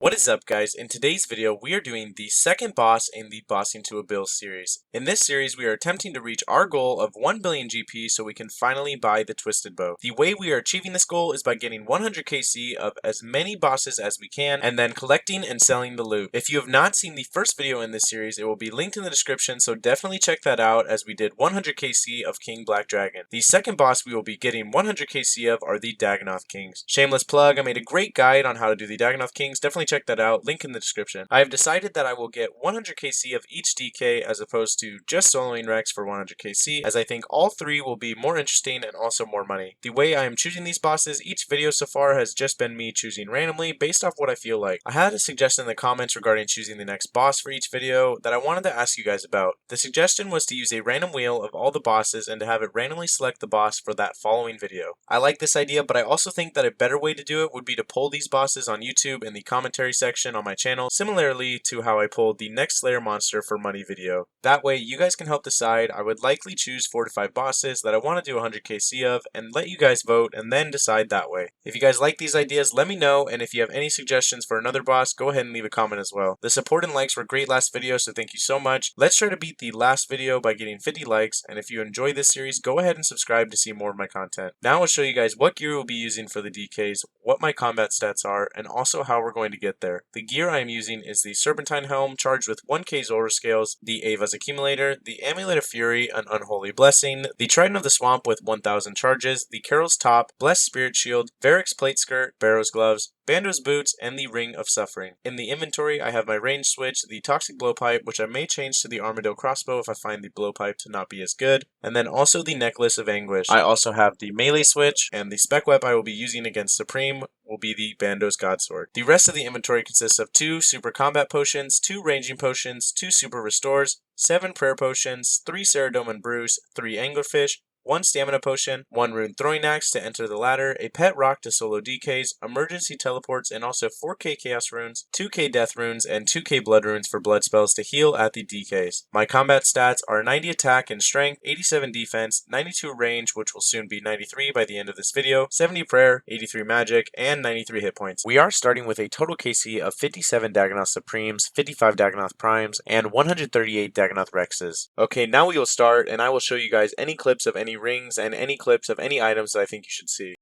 What is up, guys? In today's video, we are doing the second boss in the Bossing to a Bill series. In this series, we are attempting to reach our goal of 1 billion GP so we can finally buy the Twisted Bow. The way we are achieving this goal is by getting 100 KC of as many bosses as we can, and then collecting and selling the loot. If you have not seen the first video in this series, it will be linked in the description, so definitely check that out, as we did 100 KC of King Black Dragon. The second boss we will be getting 100 KC of are the Dagganoth Kings. Shameless plug, I made a great guide on how to do the Dagganoth Kings. Definitely check that out, link in the description. I have decided that I will get 100 KC of each DK as opposed to just soloing Rex for 100 KC, as I think all three will be more interesting and also more money. The way I am choosing these bosses, each video so far has just been me choosing randomly based off what I feel like. I had a suggestion in the comments regarding choosing the next boss for each video that I wanted to ask you guys about. The suggestion was to use a random wheel of all the bosses and to have it randomly select the boss for that following video. I like this idea, but I also think that a better way to do it would be to pull these bosses on YouTube in the commentary section on my channel, similarly to how I pulled the next Slayer monster for money video. That way you guys can help decide. I would likely choose 4 to 5 bosses that I want to do 100 KC of and let you guys vote and then decide that way. If you guys like these ideas, let me know, and if you have any suggestions for another boss, go ahead and leave a comment as well. The support and likes were great last video, so thank you so much. Let's try to beat the last video by getting 50 likes, and if you enjoy this series, go ahead and subscribe to see more of my content. Now I'll show you guys what gear we'll be using for the DKs, what my combat stats are, and also how we're going to get there. The gear I am using is the Serpentine Helm charged with 1k Zora Scales, the Ava's Accumulator, the Amulet of Fury, an Unholy Blessing, the Trident of the Swamp with 1000 charges, the Carol's Top, Blessed Spirit Shield, Varric's Plate Skirt, Barrow's Gloves, Bando's Boots, and the Ring of Suffering. In the inventory, I have my range switch, the Toxic Blowpipe, which I may change to the Armadillo Crossbow if I find the Blowpipe to not be as good, and then also the Necklace of Anguish. I also have the melee switch, and the spec weapon I will be using against Supreme will be the Bando's Godsword. The rest of the inventory consists of 2 Super Combat Potions, 2 Ranging Potions, 2 Super Restores, 7 Prayer Potions, 3 Ceradome Brews, 3 Anglerfish, 1 Stamina Potion, 1 Rune Throwing Axe to enter the ladder, a Pet Rock to solo DKs, emergency teleports, and also 4k Chaos Runes, 2k Death Runes, and 2k Blood Runes for blood spells to heal at the DKs. My combat stats are 90 attack and strength, 87 defense, 92 range, which will soon be 93 by the end of this video, 70 prayer, 83 magic, and 93 hit points. We are starting with a total KC of 57 Dagganoth Supremes, 55 Dagganoth Primes, and 138 Dagganoth Rexes. Okay, now we will start, and I will show you guys any clips of any rings and any clips of any items that I think you should see.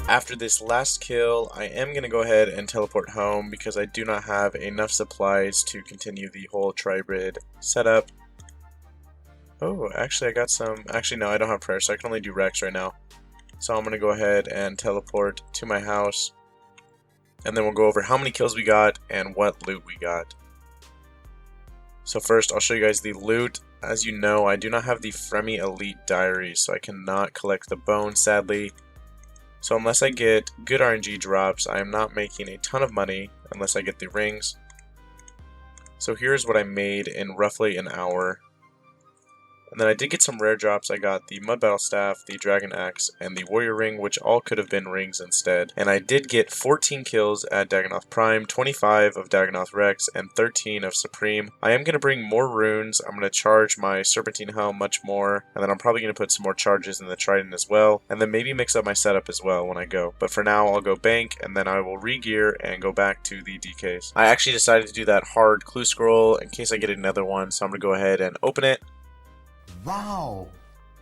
After this last kill, I am going to go ahead and teleport home because I do not have enough supplies to continue the whole Tribrid setup. Oh, actually I got some. Actually no, I don't have prayer, so I can only do Rex right now. So I'm going to go ahead and teleport to my house, and then we'll go over how many kills we got and what loot we got. So first I'll show you guys the loot. As you know, I do not have the Fremi Elite Diary, so I cannot collect the bones, sadly. So unless I get good RNG drops, I am not making a ton of money unless I get the rings. So here's what I made in roughly an hour. And then I did get some rare drops. I got the Mud Battle Staff, the Dragon Axe, and the Warrior Ring, which all could have been rings instead. And I did get 14 kills at Dagganoth Prime, 25 of Dagganoth Rex, and 13 of Supreme. I am going to bring more runes. I'm going to charge my Serpentine Helm much more, and then I'm probably going to put some more charges in the Trident as well, and then maybe mix up my setup as well when I go. But for now, I'll go bank, and then I will re-gear and go back to the DKs. I actually decided to do that hard clue scroll in case I get another one, so I'm going to go ahead and open it. Wow.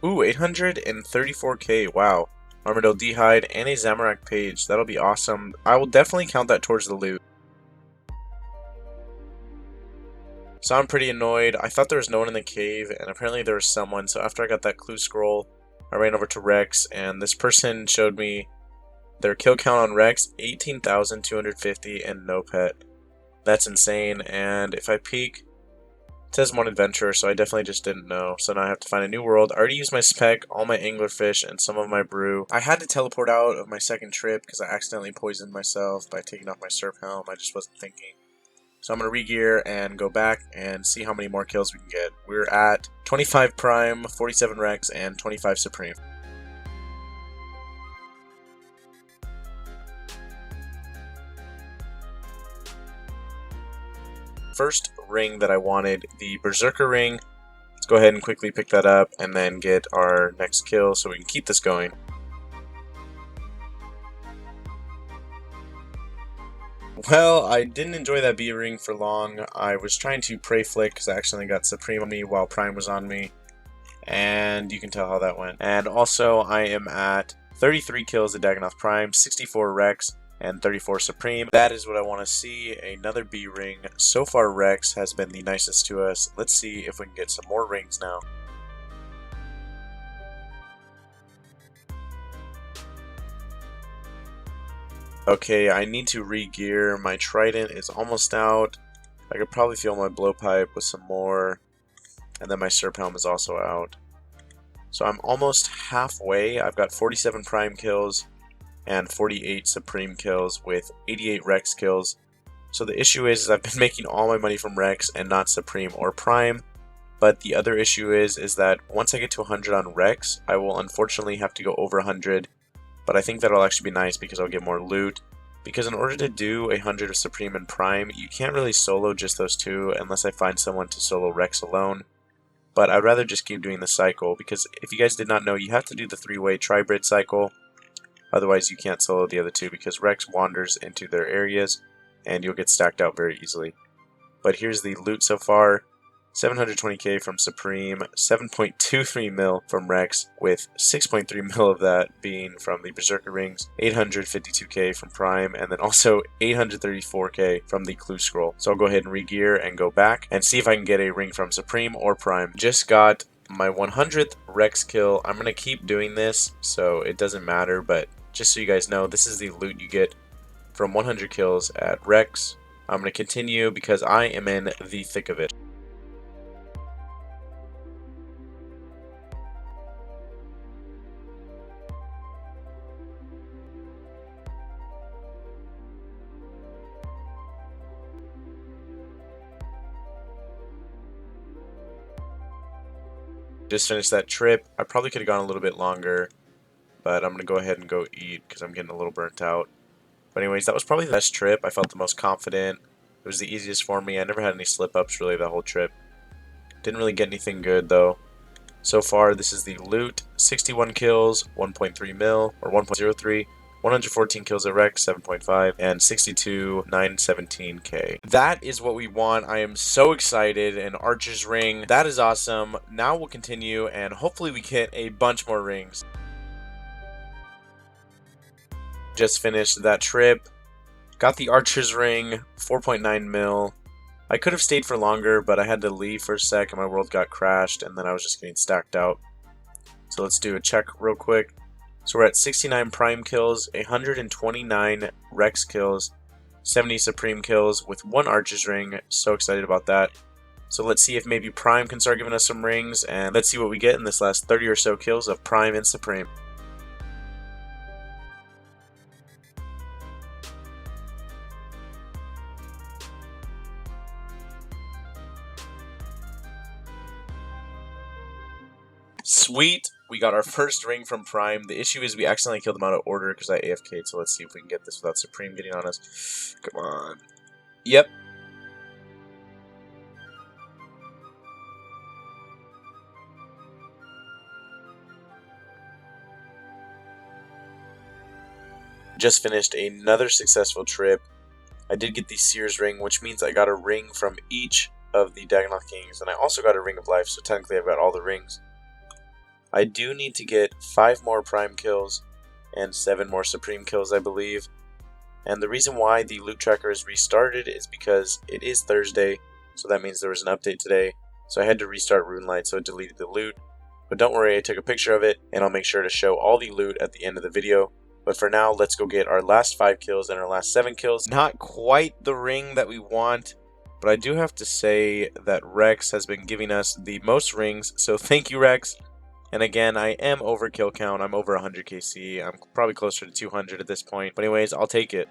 Ooh, 834k, wow. Armadillo D'hide and a Zamorak page, that'll be awesome. I will definitely count that towards the loot. So I'm pretty annoyed. I thought there was no one in the cave, and apparently there was someone, so after I got that clue scroll, I ran over to Rex, and this person showed me their kill count on Rex, 18,250 and no pet. That's insane, and if I peek, it says 1 adventure, so I definitely just didn't know. So now I have to find a new world. I already used my spec, all my anglerfish, and some of my brew. I had to teleport out of my second trip because I accidentally poisoned myself by taking off my surf helm. I just wasn't thinking. So I'm going to re-gear and go back and see how many more kills we can get. We're at 25 Prime, 47 Rex, and 25 Supreme. First ring that I wanted, the Berserker ring. Let's go ahead and quickly pick that up and then get our next kill so we can keep this going. Well, I didn't enjoy that B ring for long. I was trying to pray flick because I accidentally got Supreme on me while Prime was on me. And you can tell how that went. And also, I am at 33 kills at Dagganoth Prime, 64 Rex, and 34 Supreme. That is what I want to see, another B ring. So far Rex has been the nicest to us. Let's see if we can get some more rings now. Okay, I need to re-gear. My Trident is almost out. I could probably fill my blowpipe with some more. And then my Serp Helm is also out. So I'm almost halfway. I've got 47 Prime kills and 48 Supreme kills with 88 Rex kills. So the issue is I've been making all my money from Rex and not Supreme or Prime. But the other issue is that once I get to 100 on Rex, I will unfortunately have to go over 100. But I think that'll actually be nice because I'll get more loot. Because in order to do 100 of Supreme and Prime, you can't really solo just those two unless I find someone to solo Rex alone. But I'd rather just keep doing the cycle, because if you guys did not know, you have to do the 3-way tri-brid cycle. Otherwise you can't solo the other two because Rex wanders into their areas and you'll get stacked out very easily. But here's the loot so far. 720k from Supreme, 7.23 mil from Rex, with 6.3 mil of that being from the Berserker rings, 852k from Prime, and then also 834k from the Clue Scroll. So I'll go ahead and re-gear and go back and see if I can get a ring from Supreme or Prime. Just got my 100th Rex kill. I'm going to keep doing this, so it doesn't matter, but just so you guys know, this is the loot you get from 100 kills at Rex. I'm going to continue because I am in the thick of it. Just finished that trip. I probably could have gone a little bit longer, but I'm going to go ahead and go eat because I'm getting a little burnt out. But anyways, that was probably the best trip. I felt the most confident. It was the easiest for me. I never had any slip-ups really the whole trip. Didn't really get anything good though. So far, this is the loot. 61 kills, 1.3 mil, or 1.03. 114 kills at Rex, 7.5, and 62, 917k. That is what we want. I am so excited. An Archer's ring. That is awesome. Now we'll continue, and hopefully we get a bunch more rings. Just finished that trip. Got the Archer's ring, 4.9 mil. I could have stayed for longer, but I had to leave for a sec, and my world got crashed, and then I was just getting stacked out. So let's do a check real quick. So we're at 69 Prime kills, 129 Rex kills, 70 Supreme kills with 1 Archer's ring. So excited about that. So let's see if maybe Prime can start giving us some rings, and let's see what we get in this last 30 or so kills of Prime and Supreme. Sweet! We got our first ring from Prime. The issue is we accidentally killed him out of order because I AFK'd, so let's see if we can get this without Supreme getting on us. Come on. Yep. Just finished another successful trip. I did get the Seer's ring, which means I got a ring from each of the Dagganoth Kings, and I also got a Ring of Life, so technically I've got all the rings. I do need to get 5 more Prime kills and 7 more Supreme kills, I believe. And the reason why the loot tracker is restarted is because it is Thursday, so that means there was an update today. So I had to restart RuneLite, so it deleted the loot. But don't worry, I took a picture of it, and I'll make sure to show all the loot at the end of the video. But for now, let's go get our last 5 kills and our last 7 kills. Not quite the ring that we want, but I do have to say that Rex has been giving us the most rings, so thank you, Rex. And again, I am over kill count. I'm over 100 KC. I'm probably closer to 200 at this point. But anyways, I'll take it.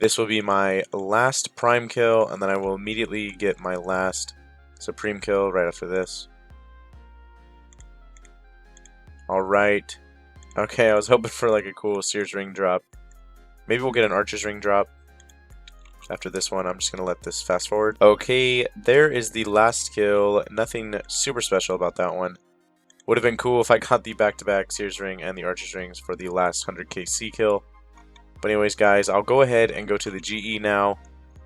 This will be my last prime kill, and then I will immediately get my last supreme kill right after this. Alright. Okay, I was hoping for like a cool Sears ring drop. Maybe we'll get an Archer's ring drop. After this one, I'm just going to let this fast forward. Okay, there is the last kill. Nothing super special about that one. Would have been cool if I got the back-to-back Sears ring and the Archer's rings for the last 100k C kill. But anyways, guys, I'll go ahead and go to the GE now,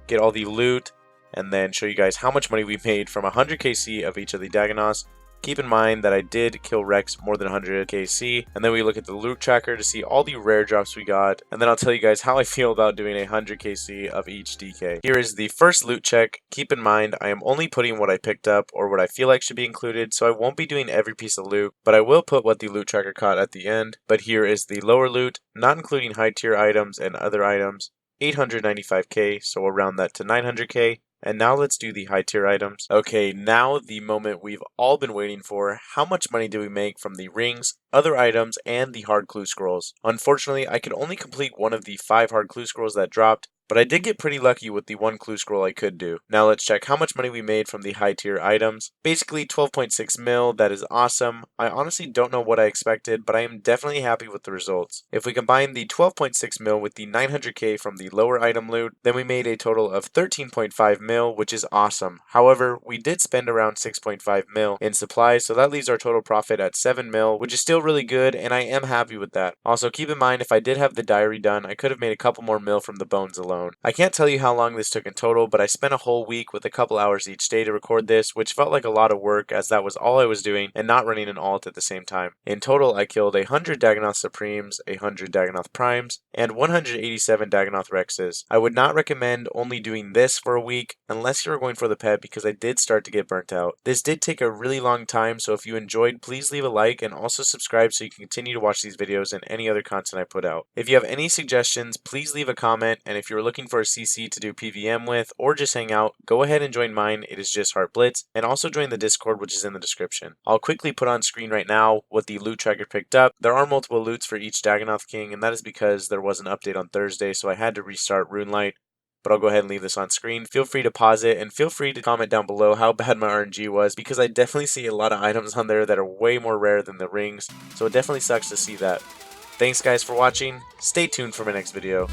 get all the loot, and then show you guys how much money we made from 100k C of each of the Dagganoths. Keep in mind that I did kill Rex more than 100k C, and then we look at the loot tracker to see all the rare drops we got, and then I'll tell you guys how I feel about doing 100k C of each DK. Here is the first loot check. Keep in mind I am only putting what I picked up or what I feel like should be included, so I won't be doing every piece of loot, but I will put what the loot tracker caught at the end. But here is the lower loot, not including high tier items and other items. 895k, so we'll round that to 900k. And now let's do the high tier items. Okay, now the moment we've all been waiting for. How much money did we make from the rings, other items, and the hard clue scrolls? Unfortunately, I could only complete one of the 5 hard clue scrolls that dropped, but I did get pretty lucky with the 1 clue scroll I could do. Now let's check how much money we made from the high tier items. Basically 12.6 mil, that is awesome. I honestly don't know what I expected, but I am definitely happy with the results. If we combine the 12.6 mil with the 900k from the lower item loot, then we made a total of 13.5 mil, which is awesome. However, we did spend around 6.5 mil in supplies, so that leaves our total profit at 7 mil, which is still really good, and I am happy with that. Also, keep in mind, if I did have the diary done, I could have made a couple more mil from the bones alone. I can't tell you how long this took in total, but I spent a whole week with a couple hours each day to record this, which felt like a lot of work as that was all I was doing and not running an alt at the same time. In total, I killed 100 Dagganoth Supremes, 100 Dagganoth Primes, and 187 Dagganoth Rexes. I would not recommend only doing this for a week unless you were going for the pet, because I did start to get burnt out. This did take a really long time, so if you enjoyed, please leave a like and also subscribe so you can continue to watch these videos and any other content I put out. If you have any suggestions, please leave a comment, and if you're looking for a CC to do PVM with or just hang out, go ahead and join mine. It is just Hartblitz, and also join the Discord, which is in the description. I'll quickly put on screen right now what the loot tracker picked up. There are multiple loots for each Dagganoth King, and that is because there was an update on Thursday, so I had to restart Runelight. But I'll go ahead and leave this on screen. Feel free to pause it, and feel free to comment down below how bad my RNG was, because I definitely see a lot of items on there that are way more rare than the rings, so it definitely sucks to see that. Thanks guys for watching. Stay tuned for my next video.